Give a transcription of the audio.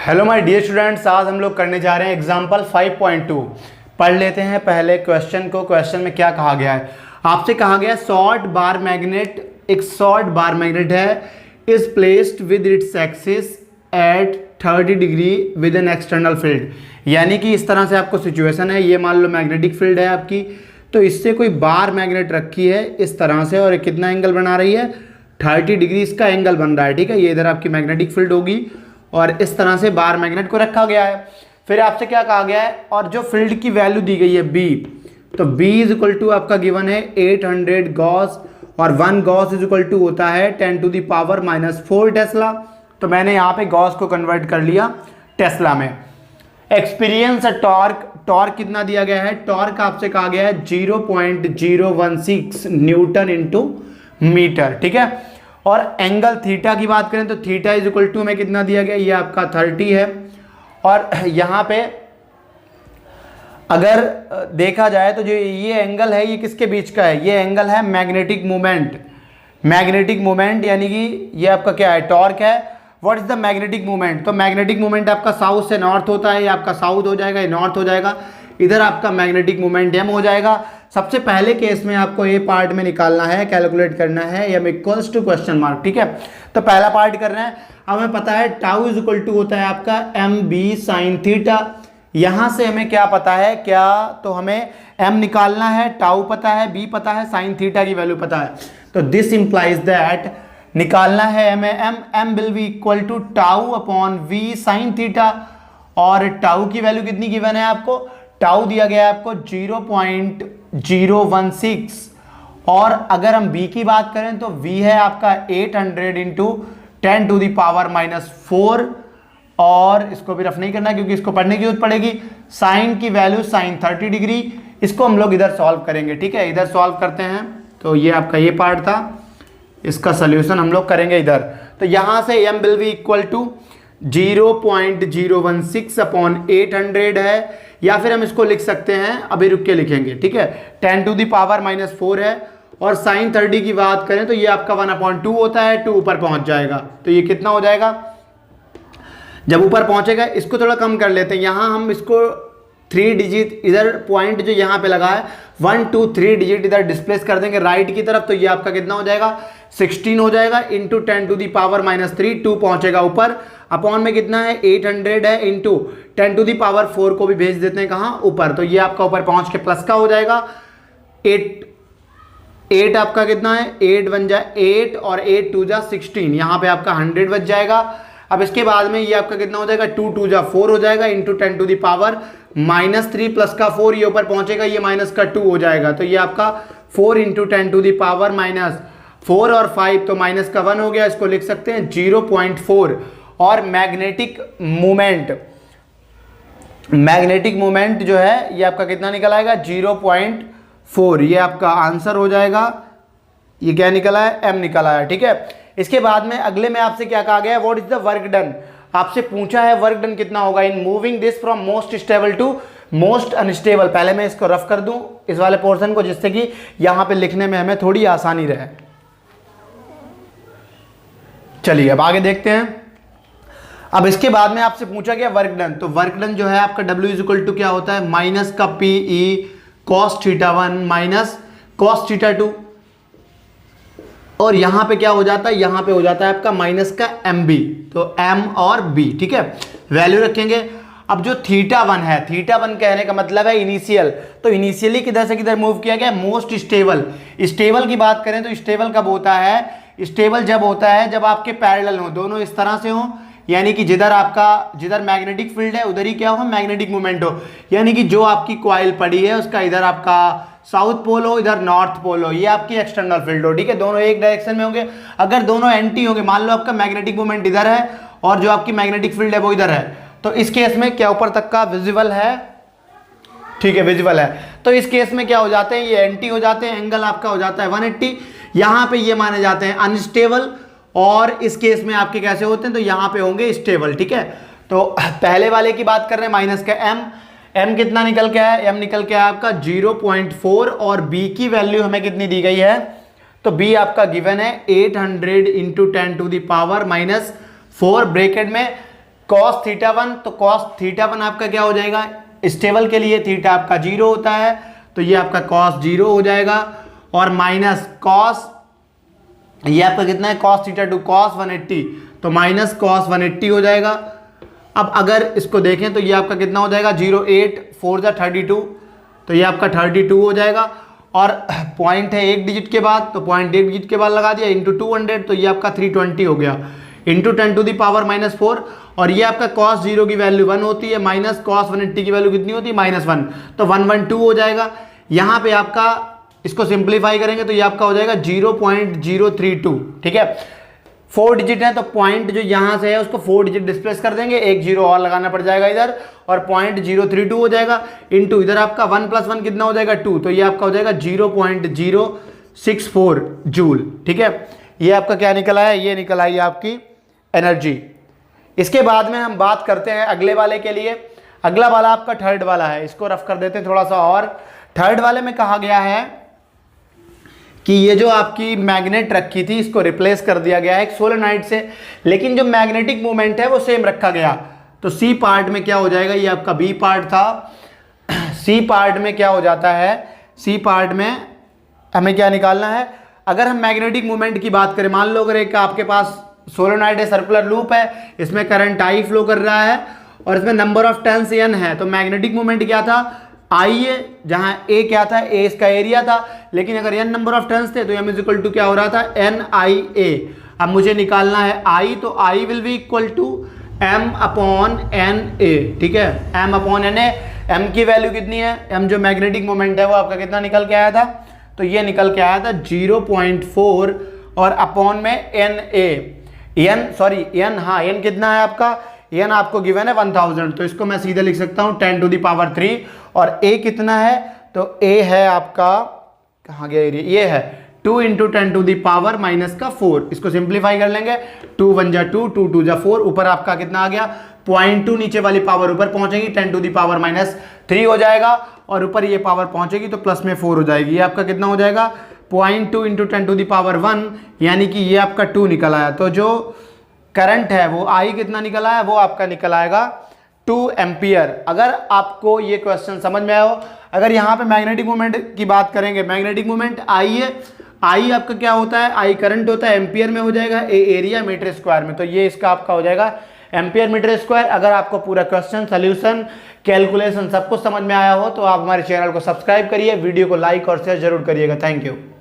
Hello my dear students, आज हम लोग करने जा रहे हैं एग्जाम्पल 5.2। पढ़ लेते हैं पहले क्वेश्चन को। क्वेश्चन में क्या कहा गया है, आपसे कहा गया शॉर्ट बार मैग्नेट, एक शॉर्ट बार मैग्नेट है, is placed with its axis at 30 degree with an external field. यानी कि इस तरह से आपको सिचुएशन है, ये मान लो मैग्नेटिक फील्ड है आपकी, तो इससे कोई बार मैग्नेट रखी है इस तरह से, और कितना एंगल बना रही है 30 डिग्री इसका एंगल बन रहा है। ठीक है, ये इधर आपकी मैग्नेटिक फील्ड होगी और इस तरह से बार मैग्नेट को रखा गया है। फिर आपसे क्या कहा गया है, और जो फील्ड की वैल्यू दी गई है B, तो B इज इक्वल टू आपका गिवन है 800 गॉस, और 1 गॉस इज इक्वल टू होता है 10⁻⁻⁴ टेस्ला। तो मैंने यहाँ पे गॉस को कन्वर्ट कर लिया टेस्ला में। एक्सपीरियंस टॉर्क, टॉर्क कितना दिया गया है, टॉर्क आपसे कहा गया है 0.016 न्यूटन इंटू मीटर। ठीक है, और एंगल थीटा की बात करें तो थीटा इज इक्वल टू में कितना दिया गया, ये आपका 30 है। और यहाँ पे अगर देखा जाए तो जो ये एंगल है ये किसके बीच का है, ये एंगल है मैग्नेटिक मोमेंट। मैग्नेटिक मोमेंट यानी कि ये आपका क्या है, टॉर्क है। What is the magnetic moment, तो मैग्नेटिक मोमेंट आपका साउथ से नॉर्थ होता है, ये आपका साउथ हो जाएगा, ये नॉर्थ हो जाएगा, इधर आपका मैग्नेटिक मोमेंट m हो जाएगा। सबसे पहले केस में आपको ये पार्ट में निकालना है, कैलकुलेट करना है m equals to question mark. ठीक है, तो पहला पार्ट कर रहे हैं। हमें पता है टाउ इज इक्वल टू होता है आपका mb साइन थीटा। यहां से हमें क्या पता है, क्या तो हमें m निकालना है, टाउ पता है, b पता है, साइन थीटा की वैल्यू पता है। तो दिस इंप्लाइज दैट निकालना है m will be equal to tau upon v sine theta. और टाउ की वैल्यू कितनी गिवन है आपको, टाउ दिया गया है आपको 0.016, और अगर हम b की बात करें तो v है आपका 800 इंटू 10⁻⁻⁴, और इसको भी रफ नहीं करना क्योंकि इसको पढ़ने की जरूरत पड़ेगी। साइन की वैल्यू साइन 30 डिग्री, इसको हम लोग इधर सॉल्व करेंगे। ठीक है, इधर सॉल्व करते हैं। तो ये आपका ये पार्ट था, इसका सोल्यूशन हम लोग करेंगे इधर। तो यहां से m will be equal to 0.016 upon 800 है, या फिर हम इसको लिख सकते हैं, अभी रुक के लिखेंगे। ठीक है, 10⁻⁻⁴ है, और साइन 30 की बात करें तो ये आपका 1/2 होता है, 2 ऊपर पहुंच जाएगा। तो ये कितना हो जाएगा, जब ऊपर पहुंचेगा इसको थोड़ा कम कर लेते हैं। यहां हम इसको 3 डिजिट इधर पॉइंट जो यहाँ पे लगा है 1 2 3 डिजिट इधर डिस्प्लेस कर देंगे राइट की तरफ, तो ये आपका कितना हो जाएगा 16 हो जाएगा, इंटू 10⁻⁻3 2 पहुंचेगा ऊपर, अपॉन में कितना है 800 है, इंटू 10⁻⁴ को भी भेज देते हैं कहाँ ऊपर, तो ये आपका ऊपर पहुंच के प्लस का हो जाएगा। 8 आपका कितना है, 8 बन जाए 8, और 8 2 जा 16, यहाँ पे आपका 100 बच जाएगा। अब इसके बाद में ये आपका कितना हो जाएगा, 2 2 जा 4 हो जाएगा, इंटू 10⁻⁻3 प्लस का 4, ये ऊपर पहुंचेगा, ये माइनस का 2 हो जाएगा। तो ये आपका 4 इंटू 10⁻⁻4 और 5, तो माइनस का 1 हो गया, इसको लिख सकते हैं 0.4। और मैग्नेटिक मोमेंट जो है ये आपका कितना निकल आएगा 0.4, ये आपका आंसर हो जाएगा। ये क्या निकला है, m निकल आया। ठीक है, इसके बाद में अगले में आपसे क्या कहा गया है, what is the work done, आपसे पूछा है वर्क डन कितना होगा in moving this from most stable to most unstable. पहले मैं इसको रफ कर दूं इस वाले पोर्शन को, जिससे कि यहां पे लिखने में हमें थोड़ी आसानी रहे। चलिए अब आगे देखते हैं। अब इसके बाद में आपसे पूछा गया वर्क डन, तो वर्क डन जो है आपका W इज इक्वल टू क्या होता है, माइनस का PE cos θ1 माइनस cos θ2, और यहां पे क्या हो जाता है, यहां पे हो जाता है आपका माइनस का MB, तो M और B। ठीक है, वैल्यू रखेंगे। अब जो θ1 है, θ1 कहने का मतलब है इनिशियल, तो इनिशियली किधर से किधर मूव किया गया, मोस्ट स्टेबल। स्टेबल की बात करें तो स्टेबल कब होता है, स्टेबल जब होता है जब आपके पैरेलल हो, दोनों इस तरह से हो, यानी कि जिधर मैग्नेटिक फील्ड है उधर ही क्या हो, मैग्नेटिक मोमेंट हो। यानी कि जो आपकी कॉइल पड़ी है उसका इधर आपका साउथ पोल हो, इधर नॉर्थ पोल हो, ये आपकी एक्सटर्नल फील्ड हो। ठीक है, दोनों एक डायरेक्शन में होंगे। अगर दोनों एंटी होंगे, मान लो आपका मैग्नेटिक मोमेंट इधर है और जो आपकी मैग्नेटिक फील्ड है वो इधर है, तो इस केस में क्या ऊपर तक का विजिबल है, ठीक है विजिबल है, तो इस केस में क्या हो जाते हैं, ये एंटी हो जाते हैं, एंगल आपका हो जाता है 180। यहाँ पे ये माने जाते हैं अनस्टेबल, और इस केस में आपके कैसे होते हैं, तो यहाँ पे होंगे स्टेबल। ठीक है, तो पहले वाले की बात कर रहे हैं माइनस का m कितना निकल के आया, m निकल के आया आपका 0.4, और b की वैल्यू हमें कितनी दी गई है, तो b आपका गिवन है 800 इंटू 10⁻⁻4 ब्रैकेट में कॉस थीटा 1, तो कॉस थीटा 1 आपका क्या हो जाएगा, स्टेबल के लिए थीटा आपका 0 होता है, तो ये आपका कॉस 0 हो जाएगा, और माइनस कॉस, ये आपका कितना है, कॉस थीटा 2 कॉस 180, तो माइनस कॉस 180 हो जाएगा। अब अगर इसको देखें तो ये आपका कितना हो जाएगा, 0 8 4 जा 32, तो ये आपका 32 हो जाएगा, और पॉइंट है एक डिजिट के बाद, तो पॉइंट एक डिजिट के बाद लगा दिया, इंटू 200, तो ये आपका 320 हो गया, इंटू 10 टू दी पावर -4, और ये आपका cos 0 की वैल्यू 1 होती है, माइनस cos 180 की वैल्यू कितनी होती है, -1, तो 112 हो जाएगा। यहाँ पे आपका इसको सिंप्लीफाई करेंगे तो ये आपका हो जाएगा 0.032, ठीक है। 4 डिजिट है तो पॉइंट जो यहाँ से है उसको 4 डिजिट डिस्प्लेस कर देंगे, एक जीरो और लगाना पड़ जाएगा इधर, और 0.032 हो जाएगा, इंटू इधर आपका 1 + 1 कितना हो जाएगा 2, तो ये आपका हो जाएगा 0.064 जूल, ठीक है। ये आपका क्या निकला है, ये निकल आई आपकी एनर्जी। इसके बाद में हम बात करते हैं अगले वाले के लिए। अगला वाला आपका थर्ड वाला है, इसको रफ कर देते हैं थोड़ा सा। और थर्ड वाले में कहा गया है कि ये जो आपकी मैग्नेट रखी थी इसको रिप्लेस कर दिया गया है एक सोलेनॉइड से, लेकिन जो मैग्नेटिक मोमेंट है वो सेम रखा गया। तो सी पार्ट में क्या हो जाएगा, ये आपका बी पार्ट था, सी पार्ट में क्या हो जाता है, सी पार्ट में हमें क्या निकालना है, अगर हम मैग्नेटिक मोमेंट की बात करें, मान लो अगर एक आपके पास सोलेनॉइड है, सर्कुलर लूप है, इसमें करंट आई फ्लो कर रहा है और इसमें नंबर ऑफ टर्न्स n है, तो मैग्नेटिक मोमेंट क्या था, आई है, जहां ए क्या था, ए इसका एरिया था, लेकिन अगर n नंबर ऑफ टर्न्स थे तो m इक्वल टू क्या हो रहा था, n आई ए। अब मुझे निकालना है i, तो i will be equal to m upon n A, ठीक है, m upon n A. m की वैल्यू कितनी है, m जो मैग्नेटिक मोमेंट है वो आपका कितना निकल के आया था, तो ये निकल के आया था 0.4, और अपॉन में n ए, n हाँ n कितना है आपका, n आपको गिवन है 1000, तो इसको मैं सीधे लिख सकता हूँ 10 टू दी पावर 3, और a कितना है, तो a है आपका, कहाँ गया एरिया, ये है 2 इंटू 10 टू दी पावर -4, इसको सिंप्लीफाई कर लेंगे, 2 1 जा 2, 2 2 जा 4, ऊपर आपका कितना आ गया 0.2, नीचे वाली पावर ऊपर पहुंचेगी 10 टू दी पावर -3 हो जाएगा, और ऊपर ये पावर पहुंचेगी तो प्लस में 4 हो जाएगी, ये आपका कितना हो जाएगा 0.2 इंटू 10 टू दी पावर 1, यानी कि ये आपका 2 निकल आया। तो जो करंट है वो आई कितना निकल आया, वो आपका निकल आएगा 2 एम्पियर। अगर आपको ये क्वेश्चन समझ में आया हो, अगर यहाँ पे मैग्नेटिक मोमेंट की बात करेंगे, मैग्नेटिक मोमेंट आई है, आई आपका क्या होता है, आई करंट होता है, एम्पियर में हो जाएगा, ए एरिया मीटर स्क्वायर में, तो ये इसका आपका हो जाएगा एम्पियर मीटर स्क्वायर। अगर आपको पूरा क्वेश्चन, सोल्यूशन, कैलकुलेशन सब कुछ समझ में आया हो तो आप हमारे चैनल को सब्सक्राइब करिए, वीडियो को लाइक और शेयर जरूर करिएगा। Thank you.